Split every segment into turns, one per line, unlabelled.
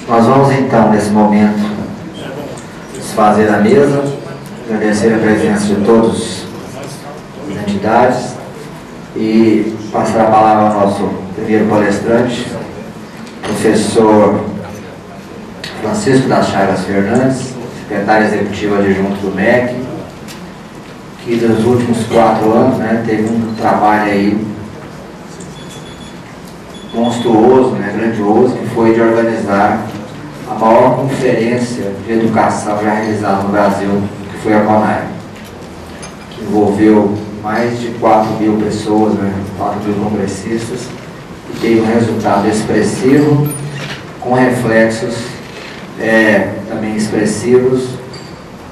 Nós vamos então, nesse momento, desfazer a mesa, agradecer a presença de todas as entidades e passar a palavra ao nosso primeiro palestrante, professor Francisco das Chagas Fernandes, secretário executivo adjunto do MEC, que nos últimos 4 anos teve um trabalho aí monstruoso, grandioso, que foi de organizar a maior conferência de educação já realizada no Brasil, que foi a CONAE, que envolveu mais de 4.000 pessoas, 4.000 congressistas, e teve um resultado expressivo, com reflexos também expressivos,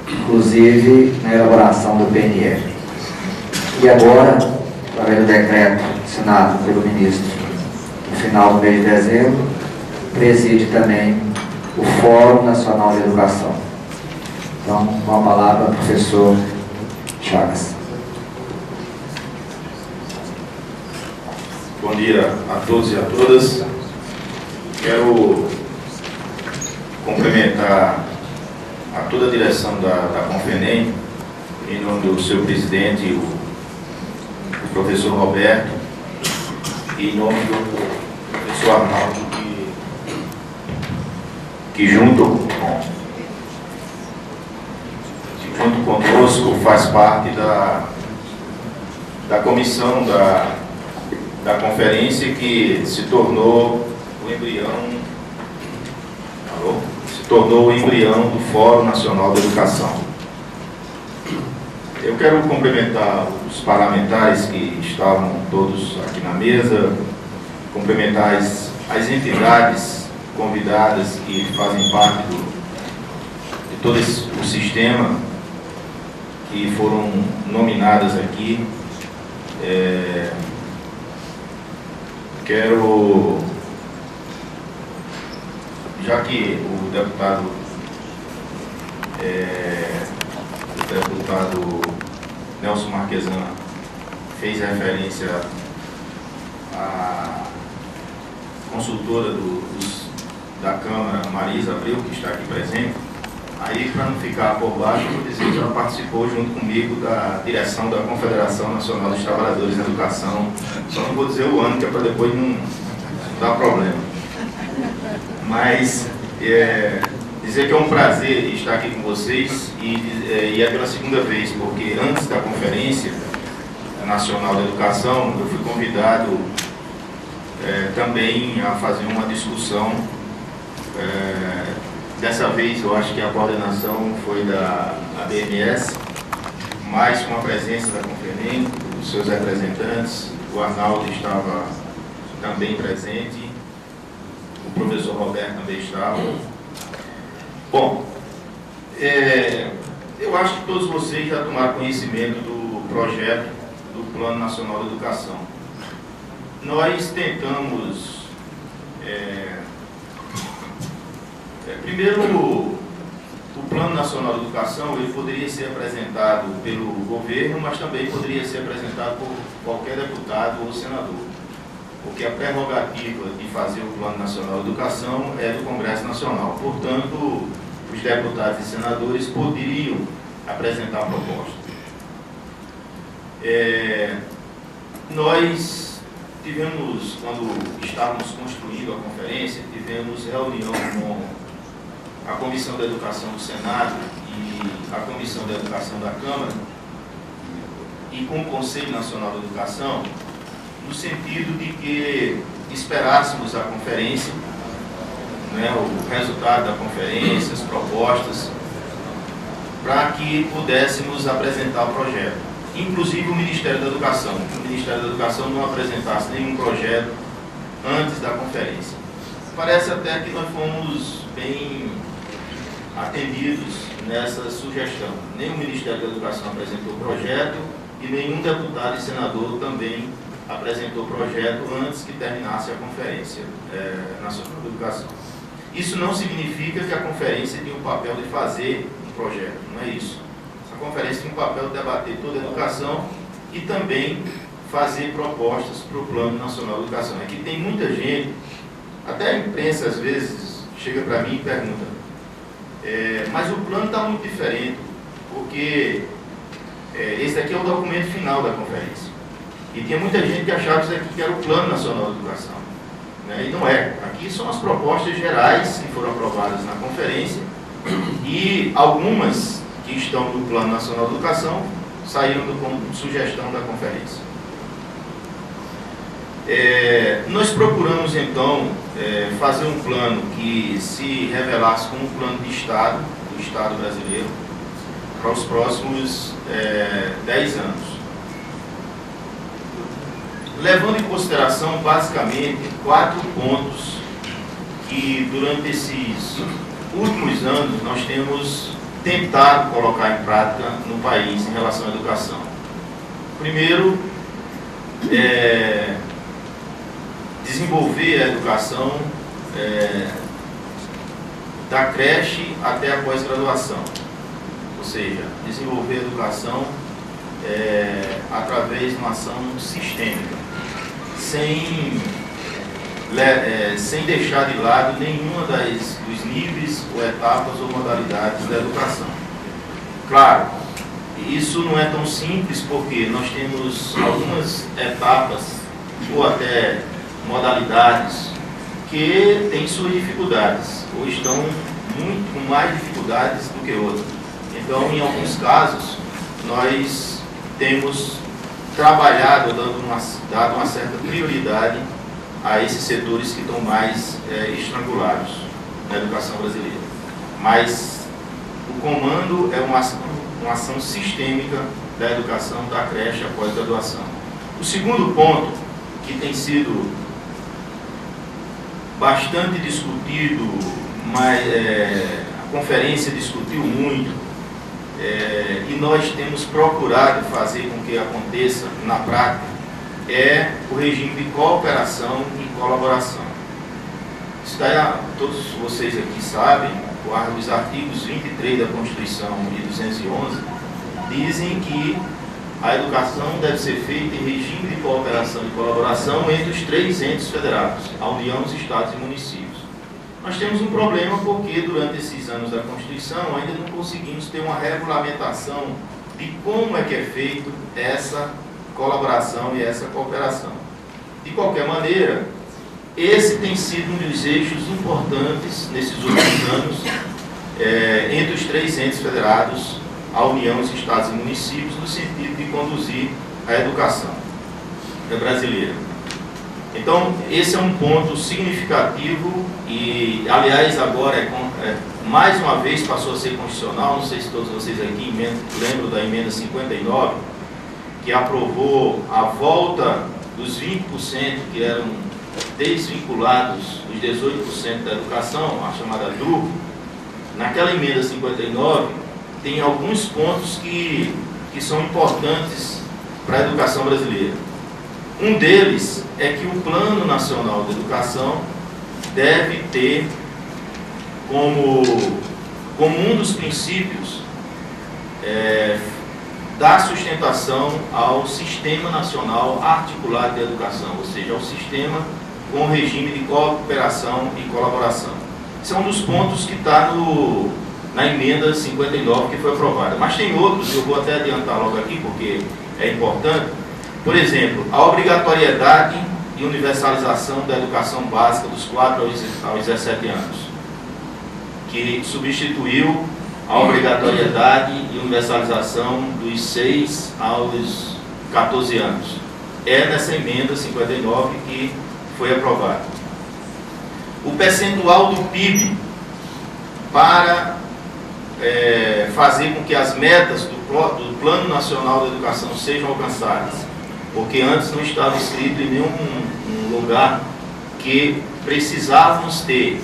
inclusive na elaboração do PNR. E agora, através do decreto assinado pelo ministro no final do mês de dezembro, preside também o Fórum Nacional de Educação. Então, com a palavra, professor Chagas.
Bom dia a todos e a todas. Quero cumprimentar a toda a direção da Confenem, em nome do seu presidente, o professor Roberto, e em nome do professor Arnaldo, que junto conosco faz parte da comissão da conferência, que se tornou o embrião do Fórum Nacional da Educação. Eu quero cumprimentar os parlamentares que estavam todos aqui na mesa, cumprimentar as entidades convidadas que fazem parte de todo o sistema, que foram nominadas aqui. Quero, já que o deputado Nelson Marquesan fez referência à consultora da Câmara, Marisa Abreu, que está aqui presente, aí, para não ficar por baixo, vou dizer que ela participou junto comigo da direção da Confederação Nacional dos Trabalhadores da Educação. Só não vou dizer o ano, que é para depois não dar problema. Mas dizer que é um prazer estar aqui com vocês, e é pela segunda vez, porque antes da Conferência Nacional da Educação, eu fui convidado também a fazer uma discussão. Dessa vez eu acho que a coordenação foi da ABMS, mas com a presença da Confenem, dos seus representantes. O Arnaldo estava também presente, o professor Roberto também estava. Bom, eu acho que todos vocês já tomaram conhecimento do projeto do Plano Nacional de Educação. Nós tentamos, primeiro, o Plano Nacional de Educação ele poderia ser apresentado pelo governo, mas também poderia ser apresentado por qualquer deputado ou senador, porque a prerrogativa de fazer o Plano Nacional de Educação é do Congresso Nacional. Portanto, os deputados e senadores poderiam apresentar a proposta. Nós tivemos, quando estávamos construindo a conferência, tivemos reunião com a Comissão da Educação do Senado e a Comissão da Educação da Câmara e com o Conselho Nacional de Educação, no sentido de que esperássemos a conferência, o resultado da conferência, as propostas, para que pudéssemos apresentar o projeto. Inclusive o Ministério da Educação, que o Ministério da Educação não apresentasse nenhum projeto antes da conferência. Parece até que nós fomos bem atendidos nessa sugestão. Nem o Ministério da Educação apresentou o projeto e nenhum deputado e senador também apresentou o projeto antes que terminasse a Conferência Nacional de Educação. Isso não significa que a conferência tem o papel de fazer um projeto, não é isso. A conferência tem o papel de debater toda a educação e também fazer propostas para o Plano Nacional de Educação. Aqui tem muita gente, até a imprensa às vezes chega para mim e pergunta, mas o plano está muito diferente, porque esse daqui é o documento final da conferência. E tinha muita gente que achava que isso aqui era o Plano Nacional de Educação. Né? E não é. Aqui são as propostas gerais que foram aprovadas na conferência e algumas que estão no Plano Nacional de Educação saíram como sugestão da conferência. Nós procuramos, então, fazer um plano que se revelasse como um plano de Estado, do Estado brasileiro, para os próximos 10 anos. Levando em consideração, basicamente, 4 pontos que, durante esses últimos anos, nós temos tentado colocar em prática no país em relação à educação. Primeiro, desenvolver a educação da creche até a pós-graduação. Ou seja, desenvolver a educação através de uma ação sistêmica, sem deixar de lado nenhuma dos níveis ou etapas ou modalidades da educação. Claro, isso não é tão simples porque nós temos algumas etapas ou até modalidades que têm suas dificuldades ou estão muito com mais dificuldades do que outras. Então, em alguns casos, nós temos trabalhado, dado uma certa prioridade a esses setores que estão mais estrangulados na educação brasileira. Mas o comando é uma ação sistêmica da educação da creche após a graduação. O segundo ponto, que tem sido bastante discutido, mas a conferência discutiu muito, e nós temos procurado fazer com que aconteça na prática, é o regime de cooperação e colaboração. Isso daí, todos vocês aqui sabem, os artigos 23 da Constituição e 211 dizem que a educação deve ser feita em regime de cooperação e colaboração entre os 3 entes federados, a União, os Estados e municípios. Nós temos um problema porque durante esses anos da Constituição ainda não conseguimos ter uma regulamentação de como é que é feito essa colaboração e essa cooperação. De qualquer maneira, esse tem sido um dos eixos importantes nesses últimos anos entre os 3 entes federados, a União, os Estados e municípios, no sentido de conduzir a educação brasileira. Então, esse é um ponto significativo e, aliás, agora mais uma vez passou a ser constitucional. Não sei se todos vocês aqui lembram da emenda 59, que aprovou a volta dos 20% que eram desvinculados dos 18% da educação, a chamada DRU. Naquela emenda 59, tem alguns pontos que são importantes para a educação brasileira. Um deles é que o Plano Nacional de Educação deve ter como um dos princípios dar sustentação ao Sistema Nacional Articulado de Educação, ou seja, ao sistema com regime de cooperação e colaboração. Esse é um dos pontos que está na emenda 59 que foi aprovada. Mas tem outros, eu vou até adiantar logo aqui porque é importante. Por exemplo, a obrigatoriedade e universalização da educação básica dos 4 aos 17 anos, que substituiu a obrigatoriedade e universalização dos 6 aos 14 anos. É nessa emenda 59 que foi aprovada. O percentual do PIB para fazer com que as metas do Plano Nacional de Educação sejam alcançadas, porque antes não estava escrito em nenhum lugar que precisávamos ter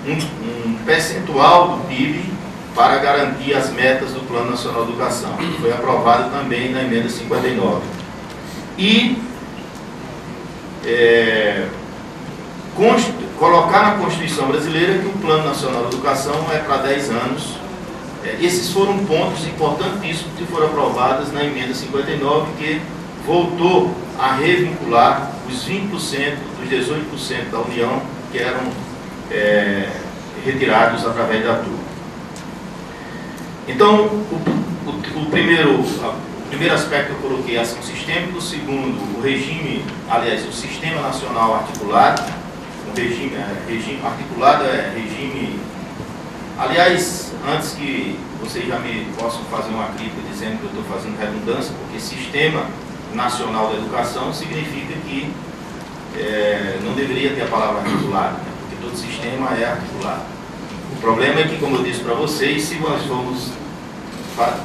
um percentual do PIB para garantir as metas do Plano Nacional de Educação. Foi aprovado também na emenda 59. E colocar na Constituição brasileira que o Plano Nacional de Educação é para 10 anos. Esses foram pontos importantíssimos que foram aprovados na emenda 59, que voltou a revincular os 20% dos 18% da União, que eram retirados através da turma. Então, o primeiro aspecto que eu coloquei é ação sistêmica, o segundo, o regime, aliás, o sistema nacional articulado. O regime articulado é regime. Aliás, antes que vocês já me possam fazer uma crítica dizendo que eu estou fazendo redundância, porque sistema nacional da educação significa que não deveria ter a palavra articulado, né? Porque todo sistema é articulado. O problema é que, como eu disse para vocês, se nós formos,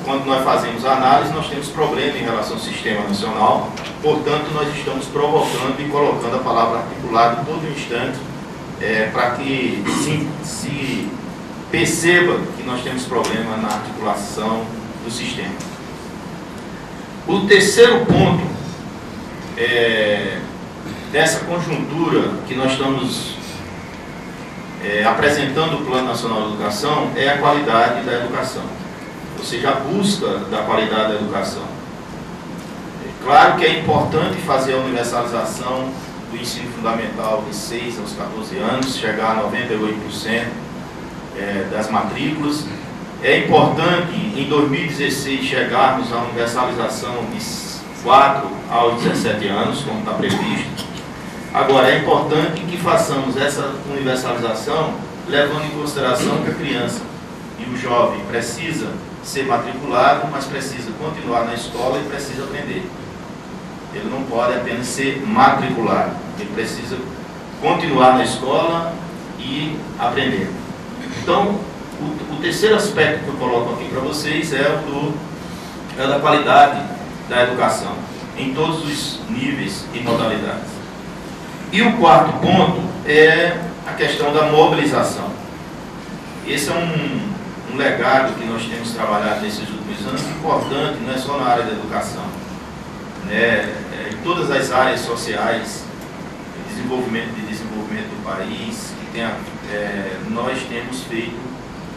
quando nós fazemos a análise, nós temos problema em relação ao sistema nacional, portanto, nós estamos provocando e colocando a palavra articulado em todo instante, para que se perceba que nós temos problema na articulação do sistema. O terceiro ponto dessa conjuntura que nós estamos apresentando o Plano Nacional de Educação é a qualidade da educação, ou seja, a busca da qualidade da educação. Claro que é importante fazer a universalização do ensino fundamental de 6 aos 14 anos, chegar a 98% das matrículas. É importante, em 2016, chegarmos à universalização de 4 aos 17 anos, como está previsto. Agora, é importante que façamos essa universalização levando em consideração que a criança e o jovem precisa ser matriculado, mas precisa continuar na escola e precisa aprender. Ele não pode apenas ser matriculado, ele precisa continuar na escola e aprender. Então, o terceiro aspecto que eu coloco aqui para vocês é da qualidade da educação, em todos os níveis e modalidades. E o quarto ponto é a questão da mobilização. Esse é um legado que nós temos trabalhado nesses últimos anos, importante, não é só na área da educação, em todas as áreas sociais, desenvolvimento do país, nós temos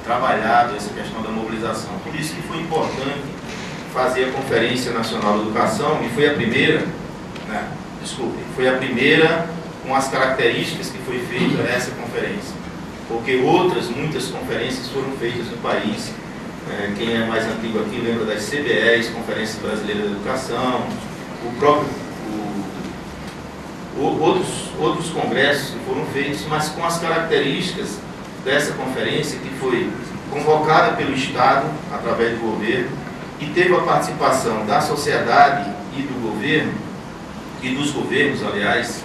trabalhado essa questão da mobilização. Por isso que foi importante fazer a Conferência Nacional de Educação, e foi a primeira, foi a primeira com as características que foi feita essa conferência, porque muitas conferências foram feitas no país. Quem é mais antigo aqui lembra das CBEs, Conferência Brasileira de Educação, outros congressos que foram feitos, mas com as características dessa conferência, que foi convocada pelo Estado, através do governo, e teve a participação da sociedade e do governo, e dos governos, aliás.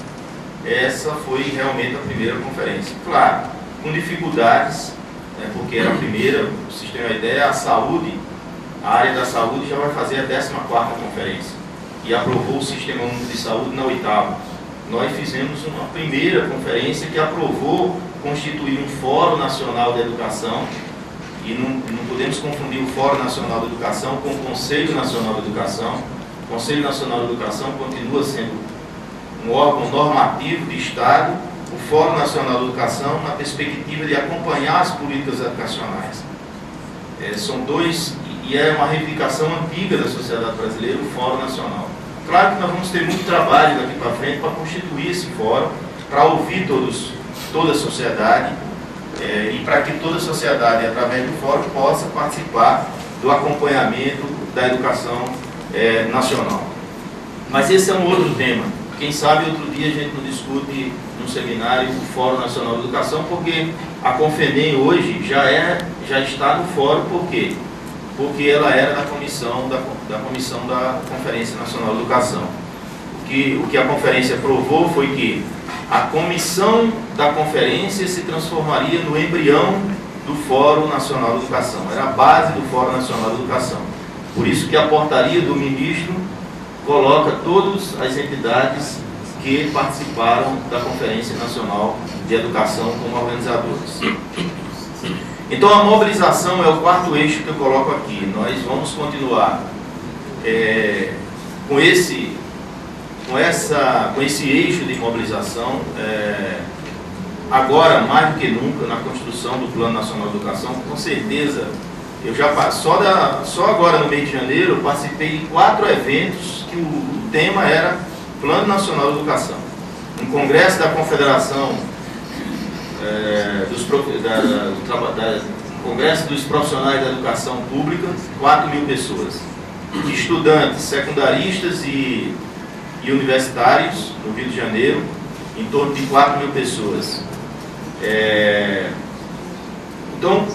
Essa foi realmente a primeira conferência. Claro, com dificuldades, porque era a primeira, para vocês terem uma ideia, a área da saúde já vai fazer a 14ª conferência, e aprovou o Sistema Único de Saúde na 8ª. Nós fizemos uma primeira conferência que aprovou constituir um Fórum Nacional de Educação, e não podemos confundir o Fórum Nacional de Educação com o Conselho Nacional de Educação. O Conselho Nacional de Educação continua sendo um órgão normativo de Estado, o Fórum Nacional de Educação, na perspectiva de acompanhar as políticas educacionais. São dois, e é uma reivindicação antiga da sociedade brasileira, o Fórum Nacional. Claro que nós vamos ter muito trabalho daqui para frente para constituir esse fórum, para ouvir toda a sociedade, e para que toda a sociedade, através do fórum, possa participar do acompanhamento da educação nacional. Mas esse é um outro tema. Quem sabe outro dia a gente não discute num seminário o Fórum Nacional de Educação, porque a Confenem hoje já está no fórum. Por quê? Porque ela era da comissão da Conferência Nacional de Educação. O que a conferência provou foi que a comissão da conferência se transformaria no embrião do Fórum Nacional de Educação, era a base do Fórum Nacional de Educação. Por isso que a portaria do ministro coloca todas as entidades que participaram da Conferência Nacional de Educação como organizadores. Então, a mobilização é o quarto eixo que eu coloco aqui. Nós vamos continuar com esse eixo de mobilização, agora mais do que nunca, na construção do Plano Nacional de Educação. Com certeza, eu já só agora no mês de janeiro eu participei de 4 eventos que o tema era Plano Nacional de Educação. Um congresso da Confederação Congresso dos Profissionais da Educação Pública, 4.000 pessoas. Estudantes, secundaristas e universitários, no Rio de Janeiro, em torno de 4.000 pessoas. Então,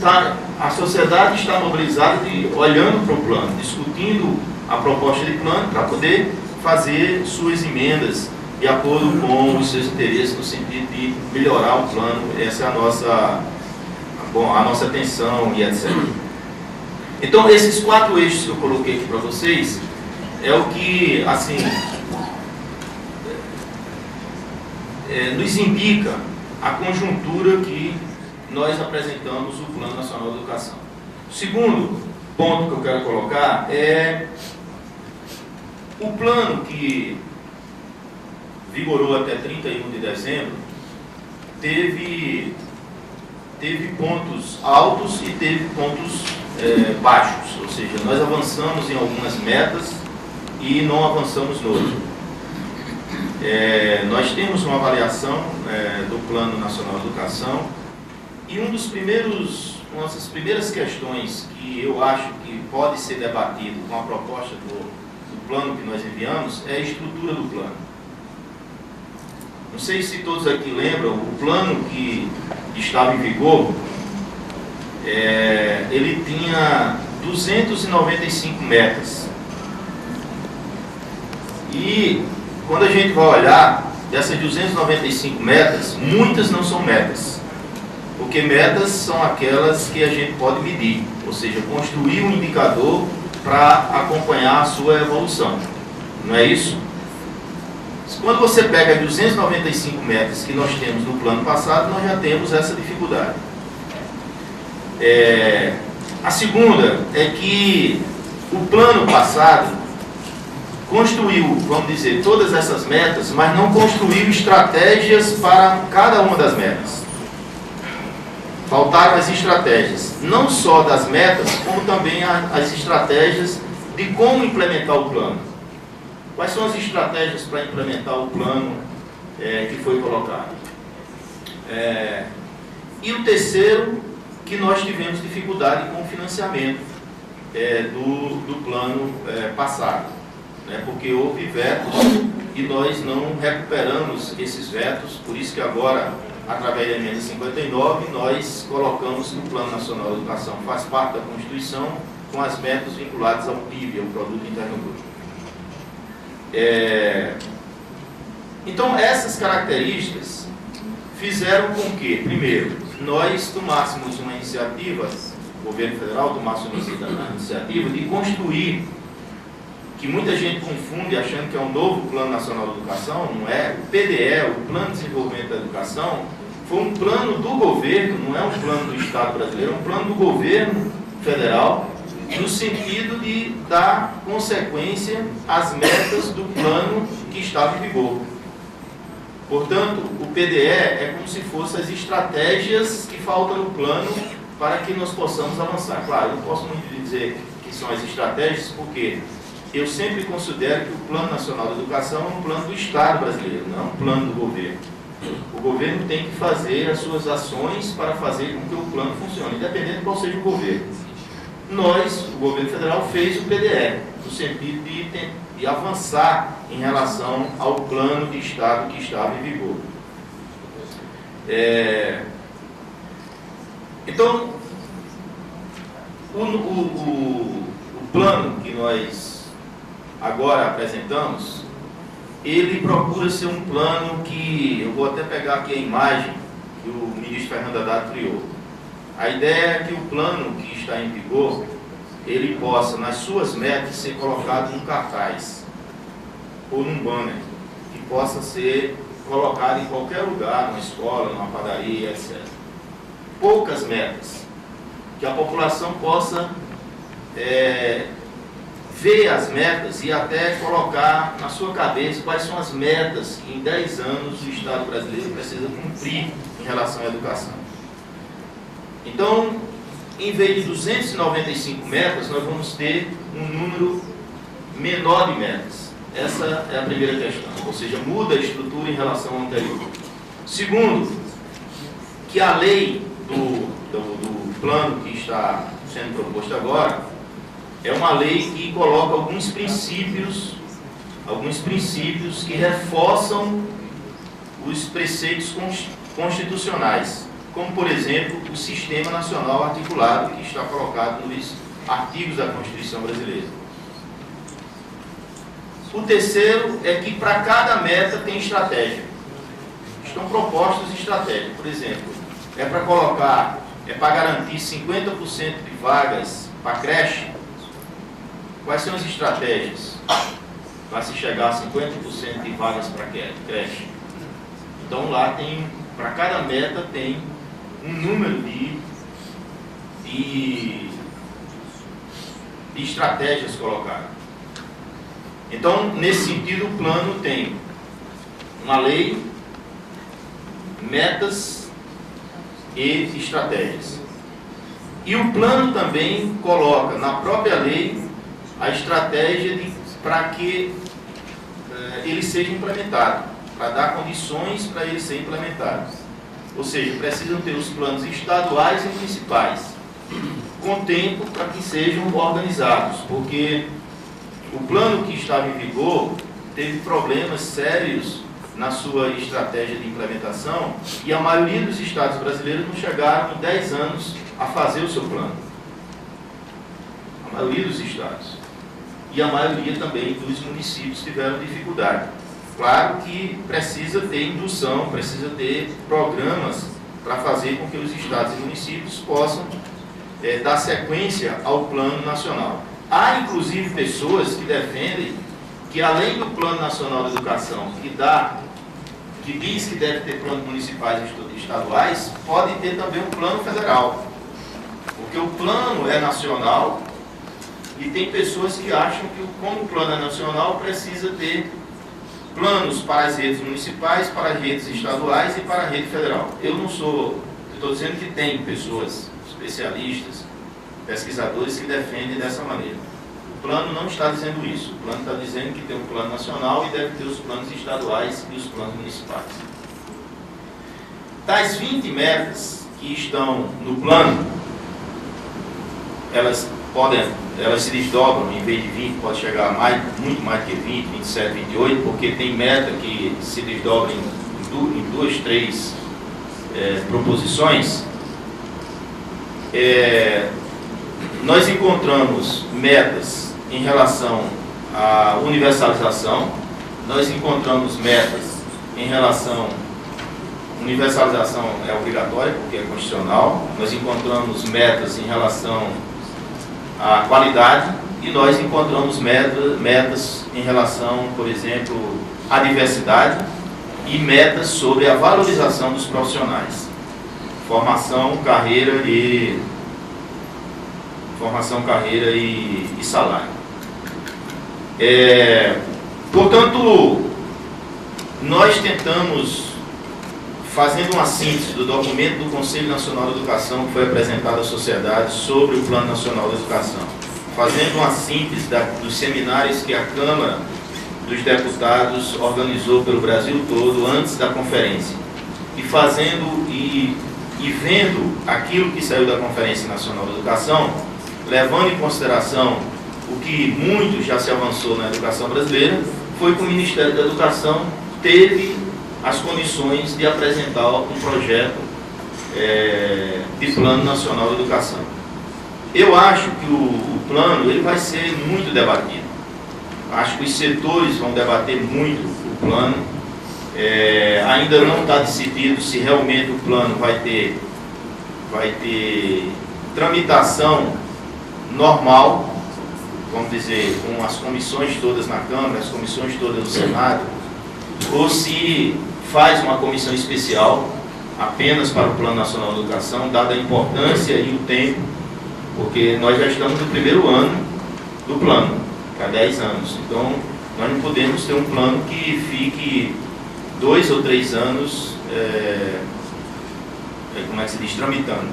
a sociedade está mobilizada olhando para o plano, discutindo a proposta de plano para poder fazer suas emendas de acordo com os seus interesses, no sentido de melhorar o plano. Essa é a nossa atenção e etc. Então, esses 4 eixos que eu coloquei aqui para vocês é o que, assim, nos indica a conjuntura que nós apresentamos o Plano Nacional de Educação. O segundo ponto que eu quero colocar é o plano que vigorou até 31 de dezembro, teve pontos altos e teve pontos baixos, ou seja, nós avançamos em algumas metas e não avançamos no outro. Nós temos uma avaliação do Plano Nacional de Educação e uma das primeiras questões que eu acho que pode ser debatido com a proposta do plano que nós enviamos é a estrutura do plano. Não sei se todos aqui lembram, o plano que estava em vigor, ele tinha 295 metas. E quando a gente vai olhar, dessas 295 metas, muitas não são metas. Porque metas são aquelas que a gente pode medir, ou seja, construir um indicador para acompanhar a sua evolução. Não é isso? Quando você pega 295 metas que nós temos no plano passado, nós já temos essa dificuldade. A segunda é que o plano passado construiu, vamos dizer, todas essas metas, mas não construiu estratégias para cada uma das metas. Faltaram as estratégias, não só das metas, como também as estratégias de como implementar o plano. Quais são as estratégias para implementar o plano que foi colocado? E o terceiro, que nós tivemos dificuldade com o financiamento do plano passado, né? Porque houve vetos e nós não recuperamos esses vetos, por isso que agora, através da emenda 59, nós colocamos no Plano Nacional de Educação, faz parte da Constituição, com as metas vinculadas ao PIB, ao Produto Interno Bruto. Então, essas características fizeram com que, primeiro, nós tomássemos uma iniciativa, o governo federal tomasse uma iniciativa de construir, que muita gente confunde achando que é um novo Plano Nacional de Educação, não é? O PDE, o Plano de Desenvolvimento da Educação, foi um plano do governo, não é um plano do Estado brasileiro, é um plano do governo federal, no sentido de dar consequência às metas do plano que estava em vigor. Portanto, o PDE é como se fossem as estratégias que faltam no plano para que nós possamos avançar. Claro, eu não posso muito dizer que são as estratégias, porque eu sempre considero que o Plano Nacional de Educação é um plano do Estado brasileiro, não é um plano do governo. O governo tem que fazer as suas ações para fazer com que o plano funcione, independente de qual seja o governo. Nós, o governo federal, fez o PDE, no sentido de avançar em relação ao plano de Estado que estava em vigor. Então, o plano que nós agora apresentamos, ele procura ser um plano que, eu vou até pegar aqui a imagem que o ministro Fernando Haddad criou. A ideia é que o plano que está em vigor, ele possa, nas suas metas, ser colocado num cartaz ou num banner, que possa ser colocado em qualquer lugar, numa escola, numa padaria, etc. Poucas metas, que a população possa ver as metas e até colocar na sua cabeça quais são as metas que em 10 anos o Estado brasileiro precisa cumprir em relação à educação. Então, em vez de 295 metas, nós vamos ter um número menor de metas. Essa é a primeira questão, ou seja, muda a estrutura em relação ao anterior. Segundo, que a lei do plano que está sendo proposto agora é uma lei que coloca alguns princípios que reforçam os preceitos constitucionais, como, por exemplo, o Sistema Nacional Articulado, que está colocado nos artigos da Constituição Brasileira. O terceiro é que para cada meta tem estratégia. Estão propostas estratégias. Por exemplo, para garantir 50% de vagas para creche. Quais são as estratégias para se chegar a 50% de vagas para creche? Então lá tem, para cada meta tem um número de estratégias colocadas. Então, nesse sentido, o plano tem uma lei, metas e estratégias. E o plano também coloca na própria lei a estratégia para que ele seja implementado, para dar condições para ele ser implementado. Ou seja, precisam ter os planos estaduais e municipais, com tempo para que sejam organizados, porque o plano que estava em vigor teve problemas sérios na sua estratégia de implementação e a maioria dos estados brasileiros não chegaram em 10 anos a fazer o seu plano. A maioria dos estados. E a maioria também dos municípios tiveram dificuldade. Claro que precisa ter indução, precisa ter programas para fazer com que os estados e municípios possam dar sequência ao plano nacional. Há inclusive pessoas que defendem que além do Plano Nacional de Educação, que diz que deve ter planos municipais e estaduais, pode ter também um plano federal. Porque o plano é nacional e tem pessoas que acham que como o plano é nacional, precisa ter planos para as redes municipais, para as redes estaduais e para a rede federal. Eu estou dizendo que tem pessoas, especialistas, pesquisadores que defendem dessa maneira. O plano não está dizendo isso. O plano está dizendo que tem um plano nacional e deve ter os planos estaduais e os planos municipais. Das 20 metas que estão no plano, elas se desdobram, em vez de 20, pode chegar a muito mais que 20, 27, 28, porque tem meta que se desdobra em 2, 3 proposições. Nós encontramos metas em relação à universalização, nós encontramos metas em relação... Universalização é obrigatória, porque é constitucional, nós encontramos metas em relação à qualidade e nós encontramos metas em relação, por exemplo, à diversidade e metas sobre a valorização dos profissionais. Formação, carreira e salário. Portanto, nós tentamos, fazendo uma síntese do documento do Conselho Nacional de Educação que foi apresentado à sociedade sobre o Plano Nacional de Educação, fazendo uma síntese dos seminários que a Câmara dos Deputados organizou pelo Brasil todo antes da conferência, e vendo aquilo que saiu da Conferência Nacional de Educação, levando em consideração o que muito já se avançou na educação brasileira, foi que o Ministério da Educação teve as condições de apresentar um projeto de Plano Nacional de Educação. Eu acho que o plano ele vai ser muito debatido. Acho que os setores vão debater muito o plano. Ainda não está decidido se realmente o plano vai ter tramitação normal, vamos dizer, com as comissões todas na Câmara, as comissões todas no Senado, ou se faz uma comissão especial apenas para o Plano Nacional de Educação, dada a importância e o tempo, porque nós já estamos no primeiro ano do plano, há 10 anos. Então, nós não podemos ter um plano que fique 2 ou 3 anos, tramitando.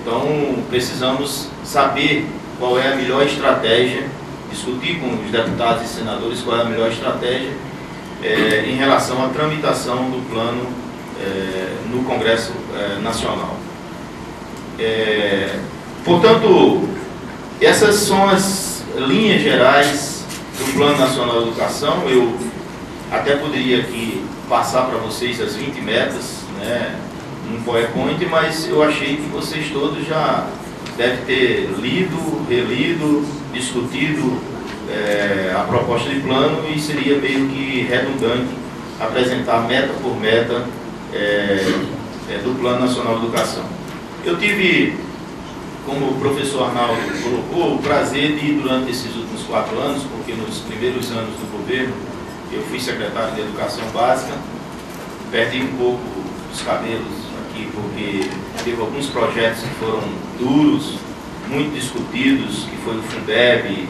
Então, precisamos saber qual é a melhor estratégia, discutir com os deputados e senadores qual é a melhor estratégia em relação à tramitação do Plano no Congresso Nacional. Portanto, essas são as linhas gerais do Plano Nacional de Educação. Eu até poderia aqui passar para vocês as 20 metas, né, num PowerPoint, mas eu achei que vocês todos já devem ter lido, relido, discutido a proposta de plano, e seria meio que redundante apresentar meta por meta do Plano Nacional de Educação. Eu tive, como o professor Arnaldo colocou, o prazer de ir durante esses últimos 4 anos, porque nos primeiros anos do governo eu fui secretário de Educação Básica, perdi um pouco os cabelos aqui, porque teve alguns projetos que foram duros, muito discutidos, que foi o Fundeb,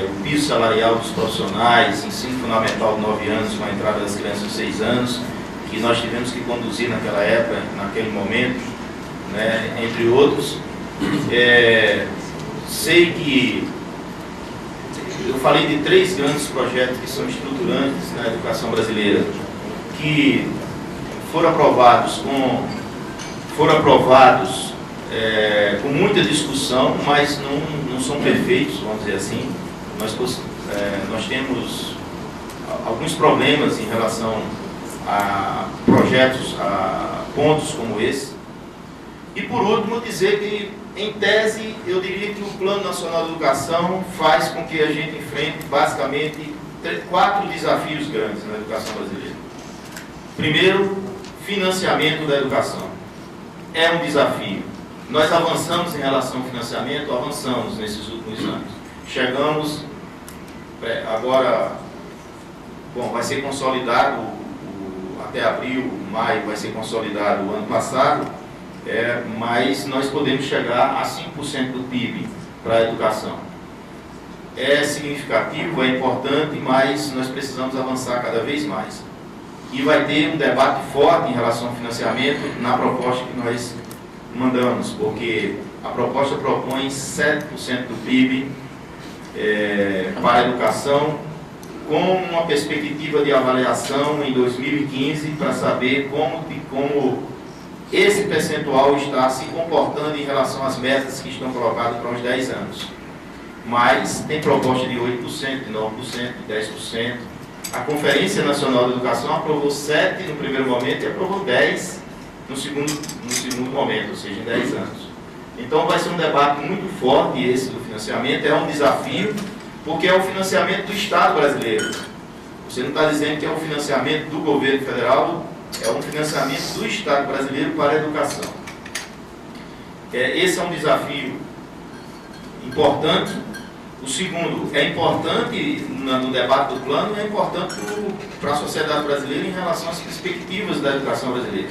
o piso salarial dos profissionais, ensino fundamental de 9 anos, com a entrada das crianças de 6 anos, que nós tivemos que conduzir naquela época, naquele momento, né, entre outros. Sei que eu falei de 3 grandes projetos que são estruturantes na educação brasileira, que foram aprovados com muita discussão, mas não são perfeitos, vamos dizer assim. Nós temos alguns problemas em relação a projetos, a pontos como esse. E por último, dizer que, em tese, eu diria que o Plano Nacional de Educação faz com que a gente enfrente basicamente 4 desafios grandes na educação brasileira. Primeiro, financiamento da educação. É um desafio. Nós avançamos em relação ao financiamento, avançamos nesses últimos anos. Chegamos, agora, vai ser consolidado, até abril, maio, vai ser consolidado o ano passado, mas nós podemos chegar a 5% do PIB para a educação. É significativo, é importante, mas nós precisamos avançar cada vez mais. E vai ter um debate forte em relação ao financiamento na proposta que nós mandamos, porque a proposta propõe 7% do PIB para a educação, com uma perspectiva de avaliação em 2015 para saber como esse percentual está se comportando em relação às metas que estão colocadas para uns 10 anos. Mas tem proposta de 8%, de 9%, de 10%. A Conferência Nacional de Educação aprovou 7% no primeiro momento e aprovou 10% no segundo momento, ou seja, em 10 anos. Então vai ser um debate muito forte esse do financiamento, é um desafio, porque é o financiamento do Estado brasileiro. Você não está dizendo que é um financiamento do governo federal, é um financiamento do Estado brasileiro para a educação. Esse é um desafio importante. O segundo, é importante no debate do plano, é importante para a sociedade brasileira em relação às perspectivas da educação brasileira.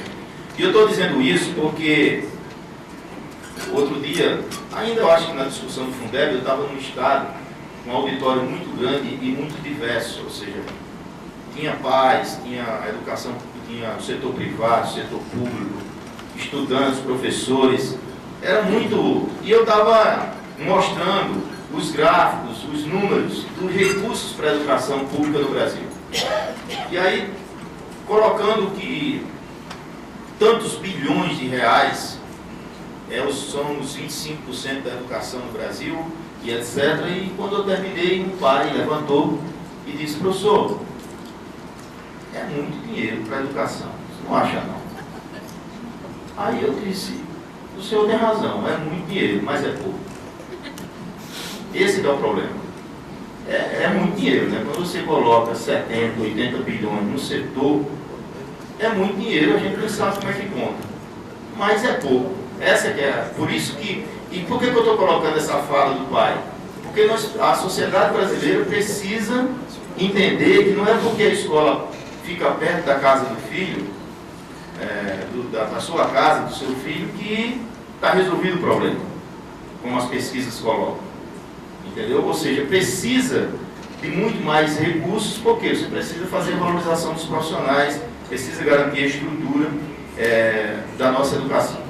E eu estou dizendo isso porque outro dia, ainda eu acho que na discussão do Fundeb, eu estava num estado com um auditório muito grande e muito diverso, ou seja, tinha pais, tinha a educação, tinha o setor privado, o setor público, estudantes, professores, era muito... E eu estava mostrando os gráficos, os números dos recursos para a educação pública no Brasil. E aí, colocando que tantos bilhões de reais são os 25% da educação no Brasil, e etc. E quando eu terminei, um pai levantou e disse: professor, é muito dinheiro para a educação, você não acha não? Aí eu disse: o senhor tem razão, é muito dinheiro, mas é pouco. Esse é o problema. É muito dinheiro, né? Quando você coloca 70, 80 bilhões no setor, é muito dinheiro, a gente não sabe como é que conta. Mas é pouco. Essa que é. Por isso que... E por que eu estou colocando essa fala do pai? Porque a sociedade brasileira precisa entender que não é porque a escola fica perto da casa do filho, da sua casa, do seu filho, que está resolvido o problema, como as pesquisas colocam. Entendeu? Ou seja, precisa de muito mais recursos, porque você precisa fazer a valorização dos profissionais, precisa garantir a estrutura da nossa educação.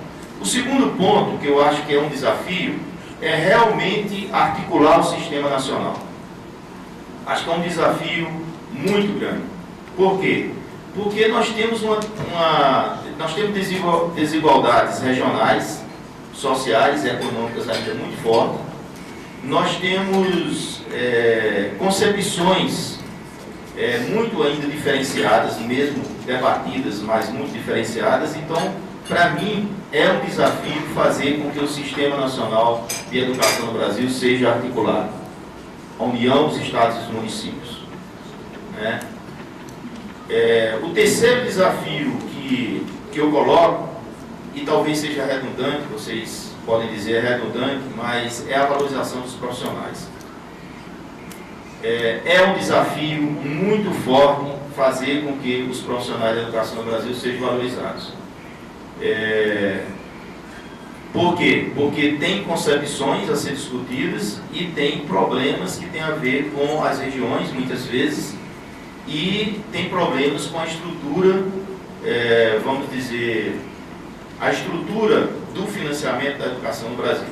O segundo ponto, que eu acho que é um desafio, é realmente articular o sistema nacional. Acho que é um desafio muito grande. Por quê? Porque nós temos desigualdades regionais, sociais e econômicas ainda muito fortes. Nós temos concepções muito ainda diferenciadas, mesmo debatidas, mas muito diferenciadas. Então, para mim, é um desafio fazer com que o Sistema Nacional de Educação no Brasil seja articulado. A União, os estados e os municípios. Né? O terceiro desafio que eu coloco, e talvez seja redundante, vocês podem dizer redundante, mas é a valorização dos profissionais. É um desafio muito forte fazer com que os profissionais da educação no Brasil sejam valorizados. Por quê? Porque tem concepções a ser discutidas e tem problemas que têm a ver com as regiões, muitas vezes, e tem problemas com a estrutura, vamos dizer, a estrutura do financiamento da educação no Brasil.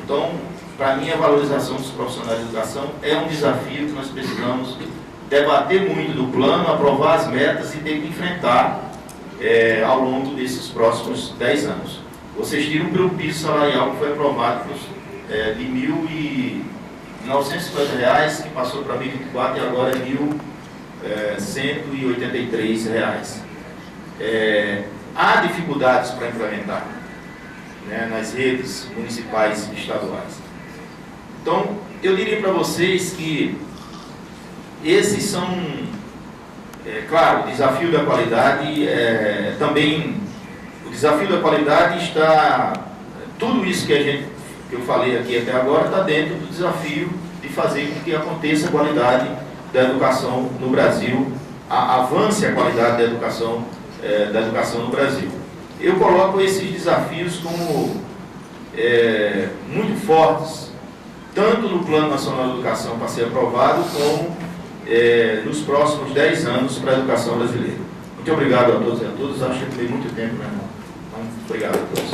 Então, para mim, a valorização dos profissionais de educação é um desafio que nós precisamos debater muito no plano, aprovar as metas e ter que enfrentar ao longo desses próximos 10 anos. Vocês tiram pelo piso salarial que foi aprovado de R$ 1.950, que passou para R$ 1.024 e agora é R$ 1.183. Há dificuldades para implementar, né, nas redes municipais e estaduais. Então, eu diria para vocês que esses são, claro, o desafio da qualidade, também o desafio da qualidade está, tudo isso que eu falei aqui até agora está dentro do desafio de fazer com que aconteça a qualidade da educação no Brasil, avance a qualidade da educação no Brasil. Eu coloco esses desafios como muito fortes, tanto no Plano Nacional de Educação para ser aprovado, como nos próximos 10 anos para a educação brasileira. Muito obrigado a todos e a todas. Acho que eu tenho muito tempo, meu irmão. Então, obrigado a todos.